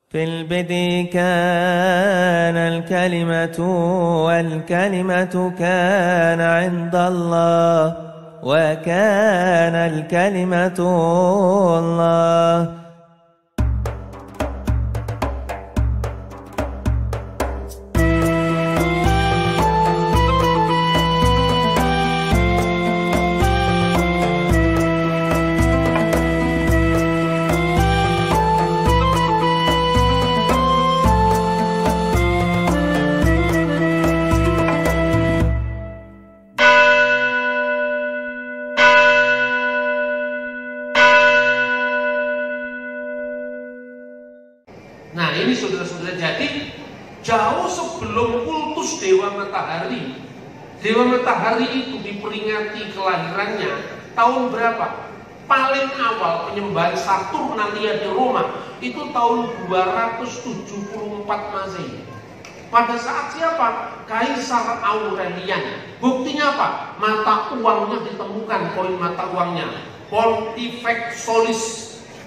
في البدء كان الكلمة والكلمة كان عند الله وكان الكلمة الله. Nah ini saudara-saudara, jadi jauh sebelum kultus Dewa Matahari itu diperingati kelahirannya tahun berapa? Paling awal penyembahan Saturnalia di Roma itu tahun 274 Masehi. Pada saat siapa? Kaisar Aurelian. Buktinya apa? Mata uangnya ditemukan, koin mata uangnya. Pontifex Solis,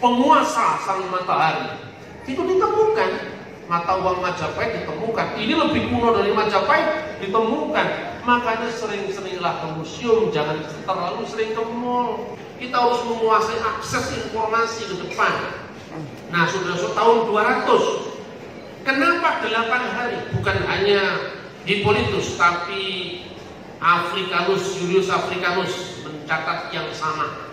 penguasa sang matahari. Itu ditemukan, mata uang Majapahit ditemukan. Ini lebih kuno dari Majapahit, ditemukan. Makanya sering-seringlah ke museum, jangan terlalu sering ke mall. Kita harus menguasai akses informasi ke depan. Nah, sudah tahun 200. Kenapa 8 hari? Bukan hanya Hippolytus, tapi Julius Africanus mencatat yang sama.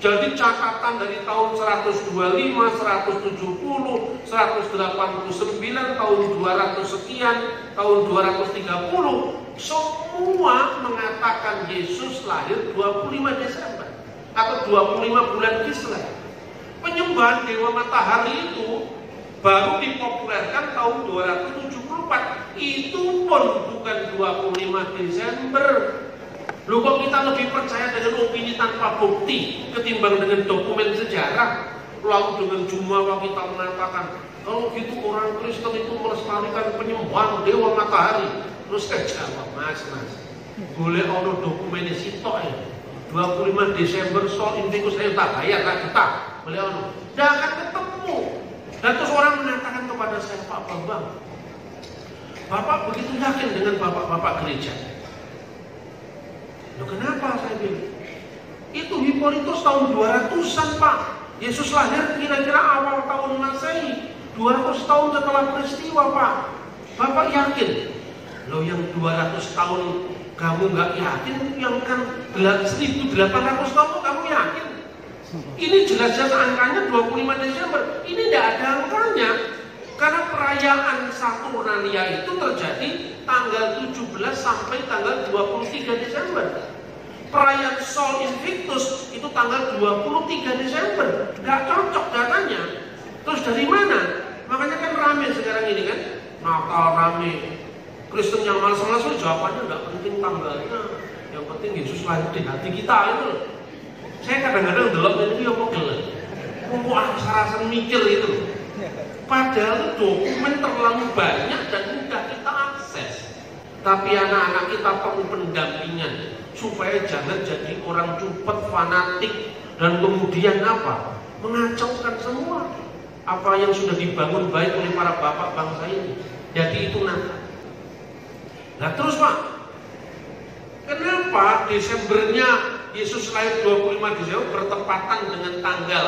Jadi catatan dari tahun 125, 170, 189, tahun 200 sekian, tahun 230, semua mengatakan Yesus lahir 25 Desember atau 25 bulan Kislev. Penyembahan Dewa Matahari itu baru dipopulerkan tahun 274. Itu pun bukan 25 Desember. Loh, kok kita lebih percaya dengan opini tanpa bukti ketimbang dengan dokumen sejarah? Lalu dengan jumawa kita mengatakan kalau gitu orang Kristen itu melestarikan penyembahan Dewa Matahari. Terus saya jawab, mas boleh ono dokumennya sitok ya 25 Desember Sol Invictus saya tak bayar tak kita boleh ono, jangan ketemu. Dan terus orang mengatakan kepada saya, Pak Bambang, Bapak begitu yakin dengan bapak-bapak gereja? Loh, kenapa saya bilang? Itu Hippolytus tahun 200-an Pak. Yesus lahir kira-kira awal tahun Masehi, 200 tahun setelah peristiwa Pak. Bapak yakin? Loh, yang 200 tahun kamu nggak yakin, yang kan 1800 tahun kamu yakin? Ini jelas-jelas angkanya 25 Desember. Ini tidak ada angkanya. Karena perayaan Saturnalia itu terjadi tanggal 17 sampai tanggal 23 Desember. Perayaan Sol Invictus itu tanggal 23 Desember. Gak cocok datanya. Terus dari mana? Makanya kan rame sekarang ini kan. Natal rame. Kristen yang malas-malas jawabannya gak penting tanggalnya. Yang penting Yesus lahir di hati kita itu. Saya kadang-kadang delok ini apa gelap. Wah, rasa mikir itu. Padahal dokumen terlalu banyak dan mudah kita akses. Tapi anak-anak kita perlu pendampingan supaya jangan jadi orang cepet fanatik dan kemudian apa? Mengacaukan semua apa yang sudah dibangun baik oleh para bapak bangsa ini. Jadi itu nanti. Nah terus Pak, kenapa Desembernya Yesus lahir 25 Desember bertepatan dengan tanggal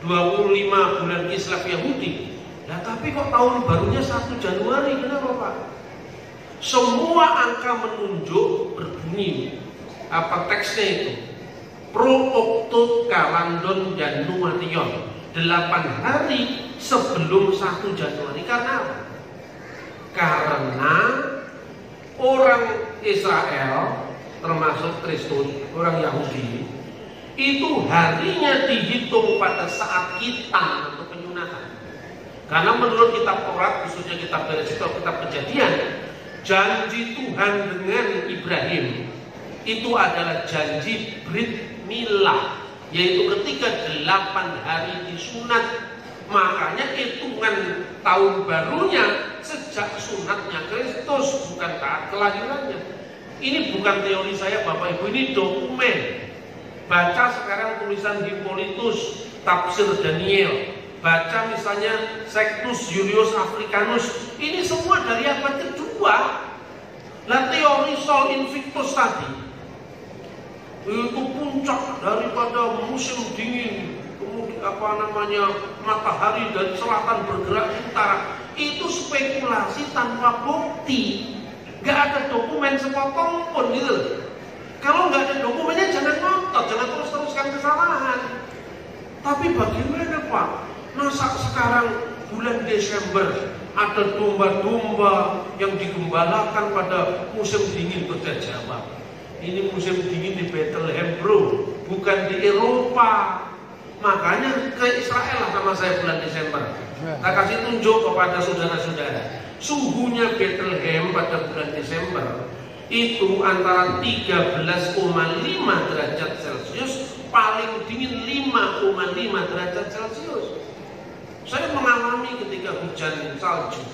25 bulan Kislev Yahudi? Nah tapi kok tahun barunya 1 Januari, kenapa Pak? Semua angka menunjuk berbunyi apa teksnya itu? Pro octo calandon Januarion, 8 hari sebelum 1 Januari. Karena apa? Karena orang Israel termasuk Kristen, orang Yahudi itu harinya dihitung pada saat hitam atau penyunatan. Karena menurut kitab Taurat, khususnya kitab Bereshit atau kitab Kejadian, janji Tuhan dengan Ibrahim itu adalah janji Brit Milah, yaitu ketika 8 hari disunat. Makanya hitungan tahun barunya sejak sunatnya Kristus, bukan saat kelahirannya. Ini bukan teori saya Bapak Ibu, ini dokumen. Baca sekarang tulisan Hippolytus, tafsir Daniel. Baca misalnya Sectus Julius Africanus, ini semua dari abad kedua. Nah, teori Sol Invictus tadi itu puncak daripada musim dingin, kemudian matahari dari selatan bergerak ke utara. Itu spekulasi tanpa bukti, nggak ada dokumen sepotong pun gitu. Kalau nggak ada dokumennya jangan ngotot, jangan terus-teruskan kesalahan. Tapi bagaimana Pak? Masa sekarang bulan Desember ada domba-domba yang digembalakan pada musim dingin? Kota Jawa. Ini musim dingin di Bethlehem bro, bukan di Eropa. Makanya ke Israel lah sama saya bulan Desember. Saya kasih tunjuk kepada saudara-saudara. Suhunya Bethlehem pada bulan Desember itu antara 13,5 derajat Celcius, paling dingin 5,5 derajat Celcius. Saya mengalami ketika hujan salju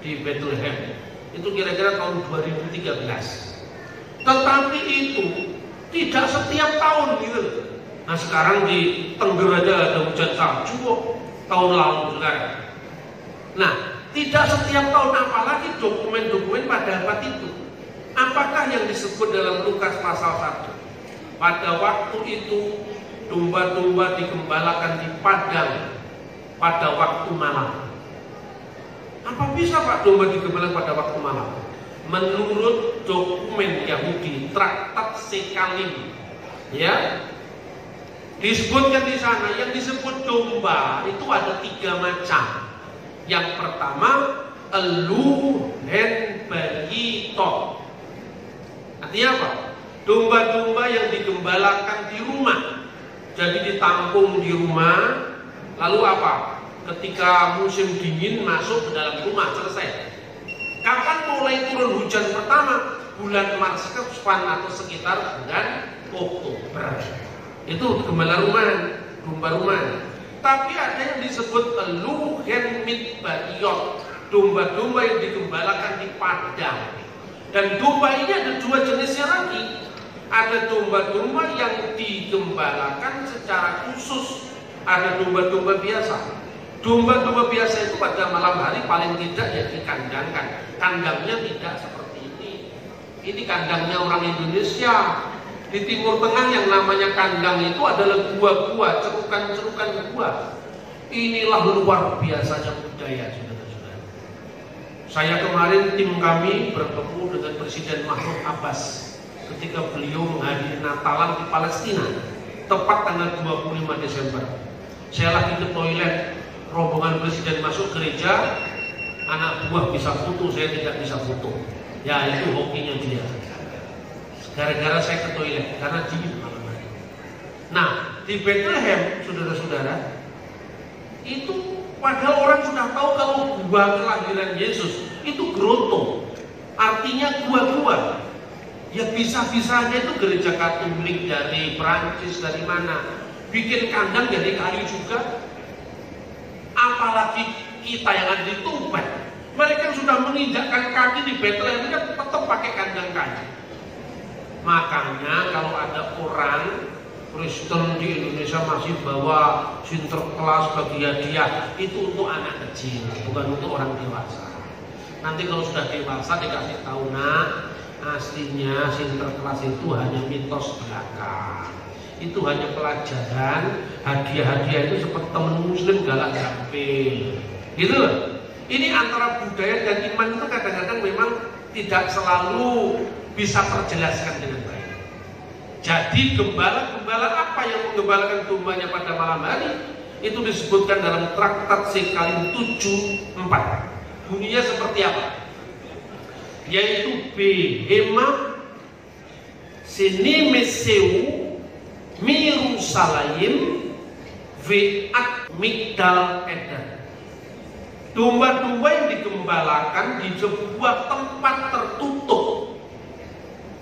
di Bethlehem itu kira-kira tahun 2013. Tetapi itu tidak setiap tahun gitu. Nah sekarang di Tengger aja ada hujan salju kok tahun lalu sekarang. Nah tidak setiap tahun, apalagi dokumen-dokumen pada abad itu. Apakah yang disebut dalam Lukas pasal 1? Pada waktu itu domba-domba digembalakan di padang pada waktu malam. Apa bisa Pak domba digembalakan pada waktu malam? Menurut dokumen Yahudi, Traktat Sekalim, ya, disebutkan di sana yang disebut domba itu ada 3 macam. Yang pertama, elu hen bayitot. Artinya apa? Domba-domba yang digembalakan di rumah. Jadi ditampung di rumah. Lalu apa? Ketika musim dingin masuk ke dalam rumah, selesai. Kapan mulai turun hujan pertama? Bulan Maret atau sekitar bulan Oktober. Itu gembala rumahan, domba rumahan. Tapi ada yang disebut luhen mitbariot, domba-domba yang digembalakan di padang. Dan domba ini ada 2 jenisnya lagi. Ada domba-domba yang digembalakan secara khusus, ada domba-domba biasa. Domba-domba biasa itu pada malam hari paling tidak ya dikandangkan. Kandangnya tidak seperti ini. Ini kandangnya orang Indonesia. Di Timur Tengah yang namanya kandang itu adalah gua-gua, cerukan-cerukan gua. Inilah luar biasanya budaya, saudara-saudara. Saya kemarin tim kami bertemu dengan Presiden Mahmud Abbas ketika beliau menghadiri Natalan di Palestina, tepat tanggal 25 Desember. Saya lagi ke toilet, rombongan Presiden masuk gereja, anak buah bisa foto, saya tidak bisa foto. Ya itu hokinya dia. Gara-gara saya ke toilet, karena dingin malam hari. Nah, di Bethlehem, saudara-saudara, itu padahal orang sudah tahu kalau gua kelahiran Yesus itu grotto, artinya gua-gua. Ya bisa-bisanya itu gereja Katolik dari Perancis, dari mana, bikin kandang dari kayu juga. Apalagi kita yang ada di Tuban, mereka sudah menginjakkan kaki di Bethlehem kan tetap pakai kandang kayu. Makanya kalau ada orang Kristen di Indonesia masih bawa Sinterklas bagi hadiah, itu untuk anak kecil, bukan untuk orang dewasa. Nanti kalau sudah dewasa dikasih tahu, nak, aslinya Sinterklas itu hanya mitos belaka. Itu hanya pelajaran, hadiah-hadiah itu seperti teman muslim galak gampil. Gitu loh. Ini antara budaya dan iman itu kadang-kadang memang tidak selalu bisa terjelaskan dengan baik. Jadi gembala-gembala apa yang menggembalakan dombanya pada malam hari itu disebutkan dalam Traktat Sekalim 7:4. Bunyinya seperti apa? Yaitu behema sinemeseu mirusalayim ve'at migdal eder. Domba-domba yang digembalakan di sebuah tempat tertutup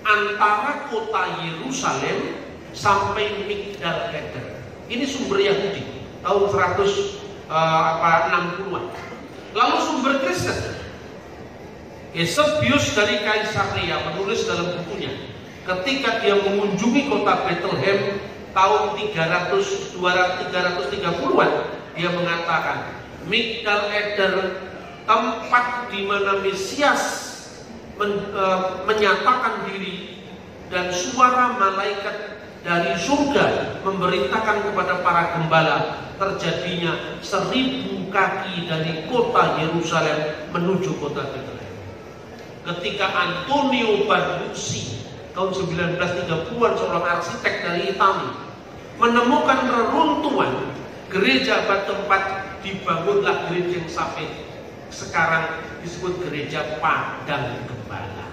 antara kota Yerusalem sampai Migdal Eder. Ini sumber Yahudi tahun 160-an. Lalu sumber Kristen, Eusebius dari Kaisaria menulis dalam bukunya, ketika dia mengunjungi kota Bethlehem tahun 330-an, Dia mengatakan, Migdal Eder, tempat di mana Mesias menyatakan diri, dan suara malaikat dari surga memerintahkan kepada para gembala terjadinya 1000 kaki dari kota Yerusalem menuju kota Bethlehem. Ketika Antonio Barbucci tahun 1930-an, seorang arsitek dari Italia, menemukan reruntuhan gereja abad keempat, dibangunlah gereja yang sampai sekarang disebut gereja Padang Gembala.